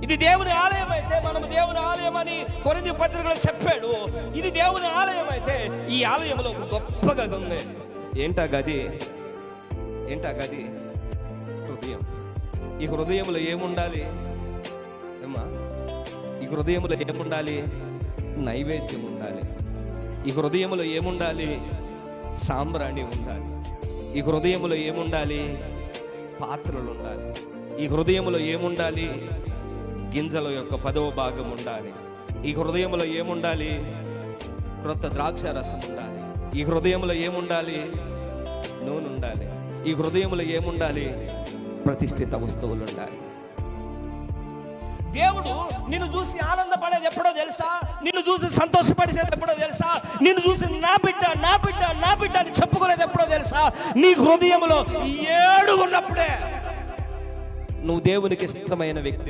ఇది దేవుని ఆలయం అయితే, మనము దేవుని ఆలయం అని కొరింథీ పత్రికలో చెప్పాడు. ఇది దేవుని ఆలయం అయితే ఈ ఆలయంలో ఒక గొప్ప గది ఉంది. ఏంటా గది? హృదయం. ఈ హృదయంలో ఏముండాలి అమ్మా? ఈ హృదయంలో ఏముండాలి? నైవేద్యం ఉండాలి. ఈ హృదయంలో ఏముండాలి? సాంబ్రాణి ఉండాలి. ఈ హృదయంలో ఏముండాలి? పాత్రలు ఉండాలి. ఈ హృదయంలో ఏముండాలి? గింజల యొక్క 10వ భాగం ఉండాలి. ఈ హృదయంలో ఏముండాలి? క్రొత్త ద్రాక్ష రసం ఉండాలి. ఈ హృదయంలో ఏముండాలి? నూనె ఉండాలి. ఈ హృదయంలో ఏముండాలి? ప్రతిష్ఠిత వస్తువులు ఉండాలి. దేవుడు నిన్ను చూసి ఆనందపడేది ఎప్పుడో తెలుసా? నిన్ను చూసి సంతోషపడేది ఎప్పుడో తెలుసా? నిన్ను చూసి నా బిడ్డ నా బిడ్డ నా బిడ్డ అని చెప్పుకునేది ఎప్పుడో తెలుసా? నీ హృదయంలో 7 ఉన్నప్పుడే నువ్వు దేవునికి ఇష్టమైన వ్యక్తి.